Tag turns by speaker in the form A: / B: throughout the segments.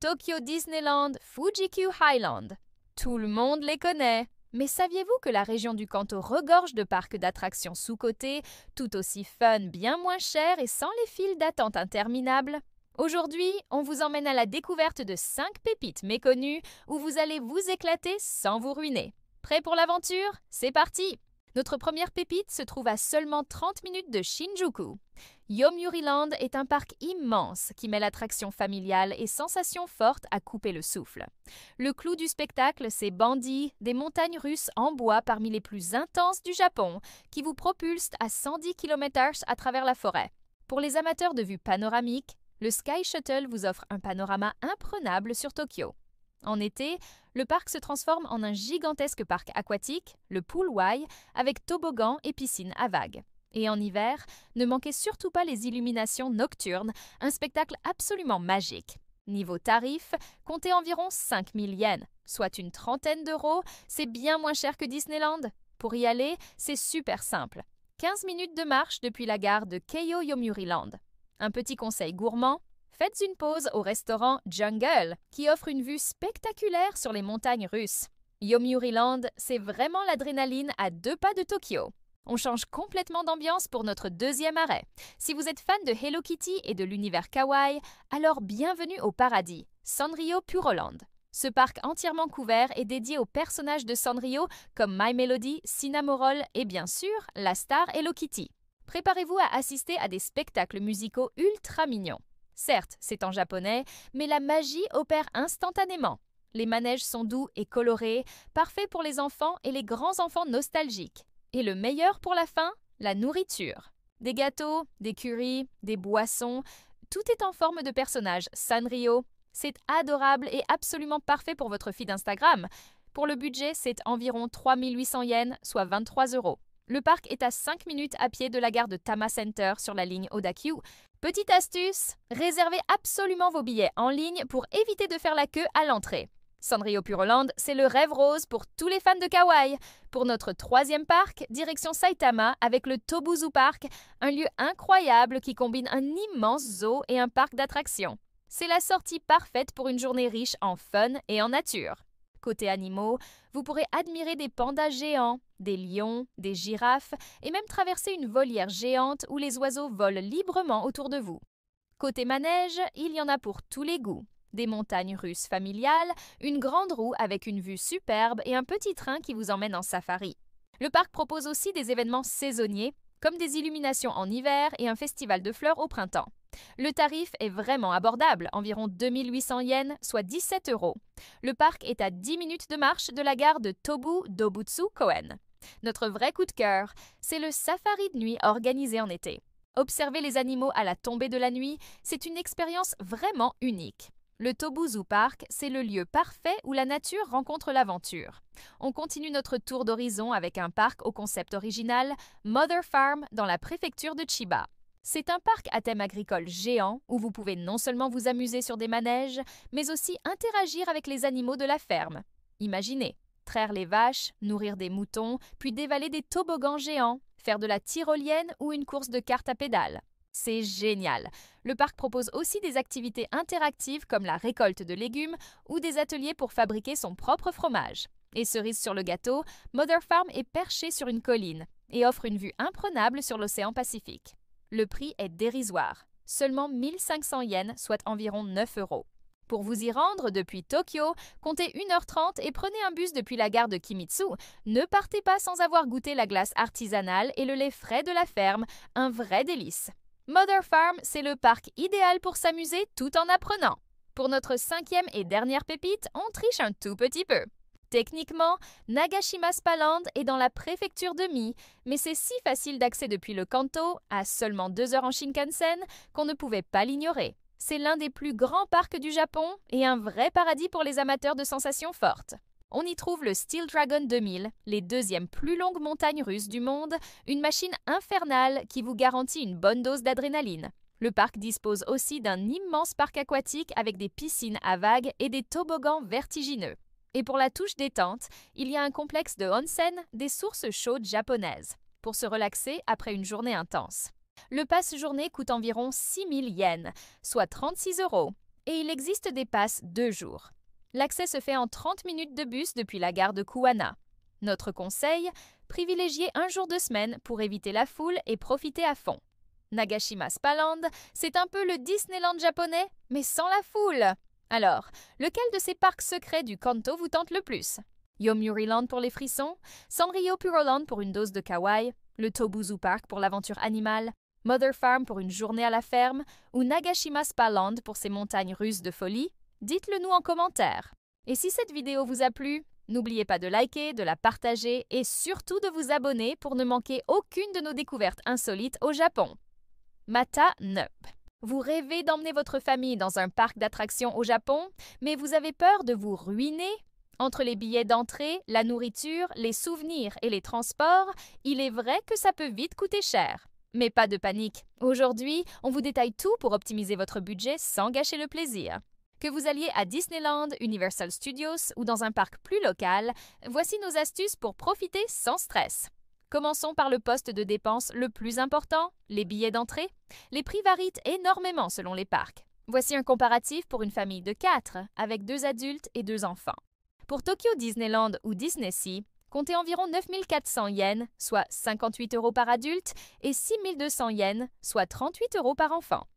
A: Tokyo Disneyland, Fuji-Q Highland. Tout le monde les connaît. Mais saviez-vous que la région du Kanto regorge de parcs d'attractions sous-cotés, tout aussi fun, bien moins chers et sans les files d'attente interminables? Aujourd'hui, on vous emmène à la découverte de 5 pépites méconnues où vous allez vous éclater sans vous ruiner. Prêt pour l'aventure? C'est parti! Notre première pépite se trouve à seulement 30 minutes de Shinjuku. Yomiuri-Land est un parc immense qui mêle attractions familiales et sensations fortes à couper le souffle. Le clou du spectacle, c'est Bandy, des montagnes russes en bois parmi les plus intenses du Japon, qui vous propulsent à 110 km/h à travers la forêt. Pour les amateurs de vues panoramiques, le Sky Shuttle vous offre un panorama imprenable sur Tokyo. En été, le parc se transforme en un gigantesque parc aquatique, le Pool Y, avec toboggan et piscine à vagues. Et en hiver, ne manquez surtout pas les illuminations nocturnes, un spectacle absolument magique. Niveau tarif, comptez environ 5000 yens, soit une trentaine d'euros, c'est bien moins cher que Disneyland. Pour y aller, c'est super simple. 15 minutes de marche depuis la gare de Keio Yomiuri-Land. Un petit conseil gourmand, faites une pause au restaurant Jungle, qui offre une vue spectaculaire sur les montagnes russes. Yomiuri-Land, c'est vraiment l'adrénaline à 2 pas de Tokyo. On change complètement d'ambiance pour notre deuxième arrêt. Si vous êtes fan de Hello Kitty et de l'univers kawaii, alors bienvenue au paradis, Sanrio Puroland. Ce parc entièrement couvert est dédié aux personnages de Sanrio comme My Melody, Cinnamoroll et bien sûr, la star Hello Kitty. Préparez-vous à assister à des spectacles musicaux ultra mignons. Certes, c'est en japonais, mais la magie opère instantanément. Les manèges sont doux et colorés, parfaits pour les enfants et les grands-enfants nostalgiques. Et le meilleur pour la fin, la nourriture. Des gâteaux, des currys, des boissons, tout est en forme de personnage Sanrio. C'est adorable et absolument parfait pour votre feed Instagram. Pour le budget, c'est environ 3800 yens, soit 23 euros. Le parc est à 5 minutes à pied de la gare de Tama Center sur la ligne Oda-Q. Petite astuce, réservez absolument vos billets en ligne pour éviter de faire la queue à l'entrée. Sanrio Puroland, c'est le rêve rose pour tous les fans de kawaii. Pour notre troisième parc, direction Saitama avec le Tobu Park, un lieu incroyable qui combine un immense zoo et un parc d'attractions. C'est la sortie parfaite pour une journée riche en fun et en nature. Côté animaux, vous pourrez admirer des pandas géants, des lions, des girafes et même traverser une volière géante où les oiseaux volent librement autour de vous. Côté manège, il y en a pour tous les goûts. Des montagnes russes familiales, une grande roue avec une vue superbe et un petit train qui vous emmène en safari. Le parc propose aussi des événements saisonniers, comme des illuminations en hiver et un festival de fleurs au printemps. Le tarif est vraiment abordable, environ 2800 yens, soit 17 euros. Le parc est à 10 minutes de marche de la gare de Tobu Dobutsu Koen. Notre vrai coup de cœur, c'est le safari de nuit organisé en été. Observer les animaux à la tombée de la nuit, c'est une expérience vraiment unique. Le Tobu Zoo Park, c'est le lieu parfait où la nature rencontre l'aventure. On continue notre tour d'horizon avec un parc au concept original, Mother Farm, dans la préfecture de Chiba. C'est un parc à thème agricole géant où vous pouvez non seulement vous amuser sur des manèges, mais aussi interagir avec les animaux de la ferme. Imaginez, traire les vaches, nourrir des moutons, puis dévaler des toboggans géants, faire de la tyrolienne ou une course de cartes à pédales. C'est génial! Le parc propose aussi des activités interactives comme la récolte de légumes ou des ateliers pour fabriquer son propre fromage. Et cerise sur le gâteau, Mother Farm est perché sur une colline et offre une vue imprenable sur l'océan Pacifique. Le prix est dérisoire, seulement 1500 yens, soit environ 9 euros. Pour vous y rendre depuis Tokyo, comptez 1h30 et prenez un bus depuis la gare de Kimitsu. Ne partez pas sans avoir goûté la glace artisanale et le lait frais de la ferme, un vrai délice. Mother Farm, c'est le parc idéal pour s'amuser tout en apprenant. Pour notre 5e et dernière pépite, on triche un tout petit peu. Techniquement, Nagashima Spaland est dans la préfecture de Mie, mais c'est si facile d'accès depuis le Kanto, à seulement 2 heures en Shinkansen, qu'on ne pouvait pas l'ignorer. C'est l'un des plus grands parcs du Japon et un vrai paradis pour les amateurs de sensations fortes. On y trouve le Steel Dragon 2000, les 2e plus longues montagnes russes du monde, une machine infernale qui vous garantit une bonne dose d'adrénaline. Le parc dispose aussi d'un immense parc aquatique avec des piscines à vagues et des toboggans vertigineux. Et pour la touche détente, il y a un complexe de onsen, des sources chaudes japonaises, pour se relaxer après une journée intense. Le pass journée coûte environ 6000 yens, soit 36 euros. Et il existe des passes 2 jours. L'accès se fait en 30 minutes de bus depuis la gare de Kuwana. Notre conseil, privilégiez un jour de semaine pour éviter la foule et profiter à fond. Nagashima Spaland, c'est un peu le Disneyland japonais, mais sans la foule. Alors, lequel de ces parcs secrets du Kanto vous tente le plus? Yomiuriland pour les frissons, Sanrio Puroland pour une dose de kawaii, le Tobuzu Park pour l'aventure animale, Mother Farm pour une journée à la ferme ou Nagashima Spaland pour ses montagnes russes de folie? Dites-le nous en commentaire. Et si cette vidéo vous a plu, n'oubliez pas de liker, de la partager et surtout de vous abonner pour ne manquer aucune de nos découvertes insolites au Japon. Mata Nup. Vous rêvez d'emmener votre famille dans un parc d'attractions au Japon, mais vous avez peur de vous ruiner? Entre les billets d'entrée, la nourriture, les souvenirs et les transports, il est vrai que ça peut vite coûter cher. Mais pas de panique. Aujourd'hui, on vous détaille tout pour optimiser votre budget sans gâcher le plaisir. Que vous alliez à Disneyland, Universal Studios ou dans un parc plus local, voici nos astuces pour profiter sans stress. Commençons par le poste de dépense le plus important, les billets d'entrée. Les prix varient énormément selon les parcs. Voici un comparatif pour une famille de 4, avec 2 adultes et 2 enfants. Pour Tokyo Disneyland ou DisneySea, comptez environ 9 400 yens, soit 58 € par adulte, et 6 200 yens, soit 38 € par enfant.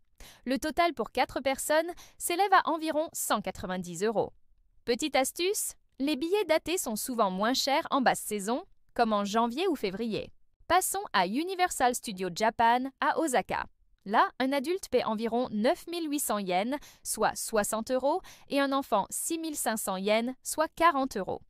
A: Le total pour 4 personnes s'élève à environ 190 €. Petite astuce, les billets datés sont souvent moins chers en basse saison, comme en janvier ou février. Passons à Universal Studios Japan à Osaka. Là, un adulte paie environ 9 800 yens, soit 60 €, et un enfant 6 500 yens, soit 40 €.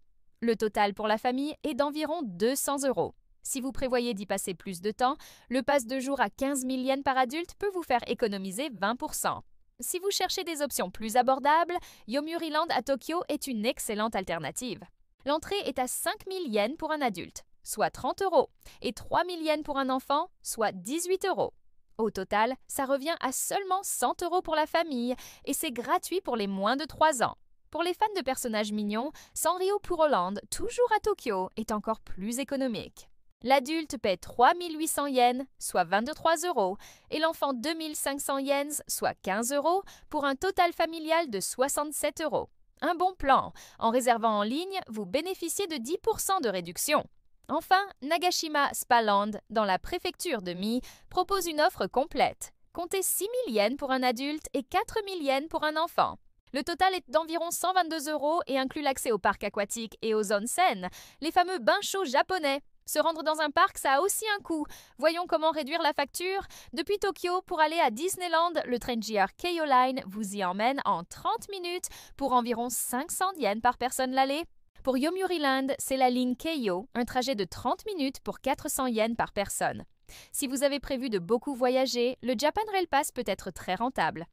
A: Le total pour la famille est d'environ 200 €. Si vous prévoyez d'y passer plus de temps, le pass de jour à 15 000 yens par adulte peut vous faire économiser 20%. Si vous cherchez des options plus abordables, Yomiuriland à Tokyo est une excellente alternative. L'entrée est à 5 000 yens pour un adulte, soit 30 €, et 3 000 yens pour un enfant, soit 18 €. Au total, ça revient à seulement 100 € pour la famille et c'est gratuit pour les moins de 3 ans. Pour les fans de personnages mignons, Sanrio Puroland, toujours à Tokyo, est encore plus économique. L'adulte paie 3 800 yens, soit 23 €, et l'enfant 2 500 yens, soit 15 €, pour un total familial de 67 €. Un bon plan. En réservant en ligne, vous bénéficiez de 10% de réduction. Enfin, Nagashima Spaland, dans la préfecture de Mie, propose une offre complète. Comptez 6 000 yens pour un adulte et 4 000 yens pour un enfant. Le total est d'environ 122 € et inclut l'accès au parc aquatique et aux onsen, les fameux bains chauds japonais. Se rendre dans un parc, ça a aussi un coût. Voyons comment réduire la facture. Depuis Tokyo, pour aller à Disneyland, le train JR Keio Line vous y emmène en 30 minutes pour environ 500 yens par personne l'aller. Pour Yomiuriland, c'est la ligne Keio, un trajet de 30 minutes pour 400 yens par personne. Si vous avez prévu de beaucoup voyager, le Japan Rail Pass peut être très rentable.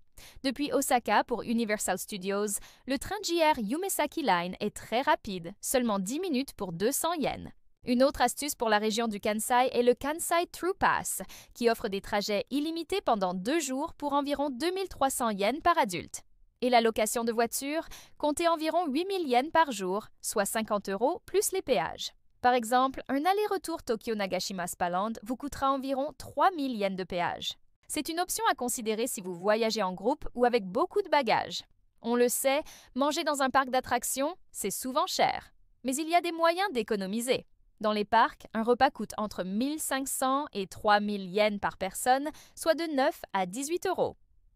A: Depuis Osaka pour Universal Studios, le train JR Yumesaki Line est très rapide, seulement 10 minutes pour 200 yens. Une autre astuce pour la région du Kansai est le Kansai True Pass, qui offre des trajets illimités pendant 2 jours pour environ 2300 yens par adulte. Et la location de voiture, comptez environ 8000 yens par jour, soit 50 € plus les péages. Par exemple, un aller-retour Tokyo-Nagashima Spaland vous coûtera environ 3000 yens de péage. C'est une option à considérer si vous voyagez en groupe ou avec beaucoup de bagages. On le sait, manger dans un parc d'attractions, c'est souvent cher. Mais il y a des moyens d'économiser. Dans les parcs, un repas coûte entre 1500 et 3000 yens par personne, soit de 9 à 18 €.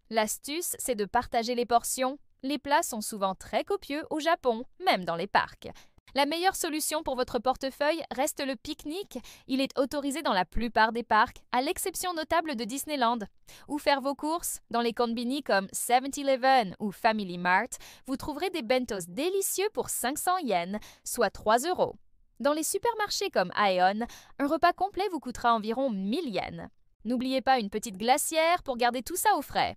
A: L'astuce, c'est de partager les portions. Les plats sont souvent très copieux au Japon, même dans les parcs. La meilleure solution pour votre portefeuille reste le pique-nique. Il est autorisé dans la plupart des parcs, à l'exception notable de Disneyland. Ou faire vos courses. Dans les konbini comme 7-Eleven ou Family Mart, vous trouverez des bentos délicieux pour 500 yens, soit 3 €. Dans les supermarchés comme Aeon, un repas complet vous coûtera environ 1000 yens. N'oubliez pas une petite glacière pour garder tout ça au frais.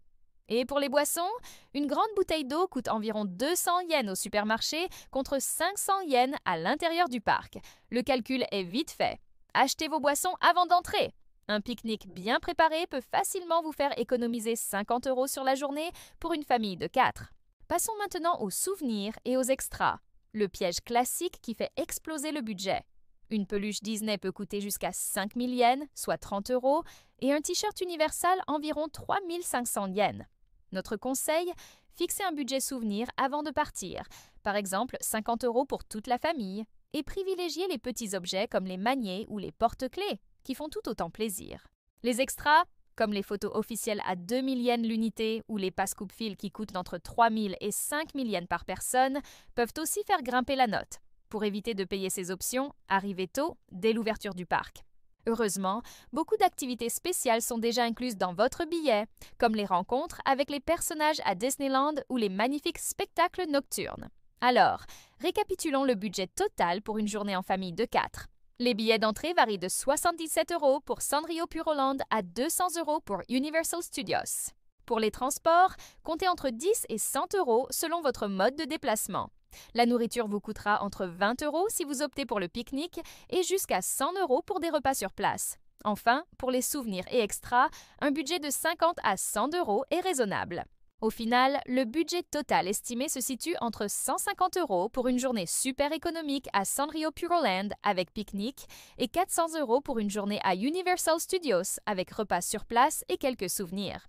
A: Et pour les boissons, une grande bouteille d'eau coûte environ 200 yens au supermarché contre 500 yens à l'intérieur du parc. Le calcul est vite fait. Achetez vos boissons avant d'entrer. Un pique-nique bien préparé peut facilement vous faire économiser 50 € sur la journée pour une famille de 4. Passons maintenant aux souvenirs et aux extras. Le piège classique qui fait exploser le budget. Une peluche Disney peut coûter jusqu'à 5 000 yens, soit 30 €, et un t-shirt Universal environ 3 500 yens. Notre conseil, fixez un budget souvenir avant de partir, par exemple 50 € pour toute la famille, et privilégiez les petits objets comme les maniers ou les porte-clés, qui font tout autant plaisir. Les extras, comme les photos officielles à 2000 yens l'unité ou les passes coupe-fil qui coûtent entre 3000 et 5000 yens par personne, peuvent aussi faire grimper la note. Pour éviter de payer ces options, arrivez tôt, dès l'ouverture du parc. Heureusement, beaucoup d'activités spéciales sont déjà incluses dans votre billet, comme les rencontres avec les personnages à Disneyland ou les magnifiques spectacles nocturnes. Alors, récapitulons le budget total pour une journée en famille de 4. Les billets d'entrée varient de 77 € pour Sanrio Puroland à 200 € pour Universal Studios. Pour les transports, comptez entre 10 et 100 € selon votre mode de déplacement. La nourriture vous coûtera entre 20 € si vous optez pour le pique-nique et jusqu'à 100 € pour des repas sur place. Enfin, pour les souvenirs et extras, un budget de 50 à 100 € est raisonnable. Au final, le budget total estimé se situe entre 150 € pour une journée super économique à Sanrio Puroland avec pique-nique et 400 € pour une journée à Universal Studios avec repas sur place et quelques souvenirs.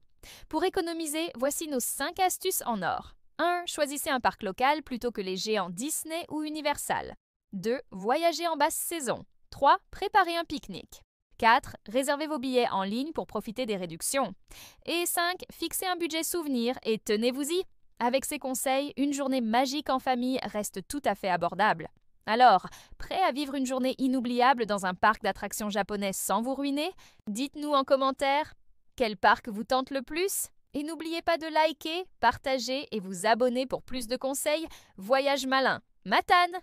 A: Pour économiser, voici nos 5 astuces en or. 1. Choisissez un parc local plutôt que les géants Disney ou Universal. 2. Voyagez en basse saison. 3. Préparez un pique-nique. 4. Réservez vos billets en ligne pour profiter des réductions. Et 5. Fixez un budget souvenir et tenez-vous-y. Avec ces conseils, une journée magique en famille reste tout à fait abordable. Alors, prêt à vivre une journée inoubliable dans un parc d'attractions japonais sans vous ruiner? Dites-nous en commentaire quel parc vous tente le plus? Et n'oubliez pas de liker, partager et vous abonner pour plus de conseils. Voyage malin. Matane!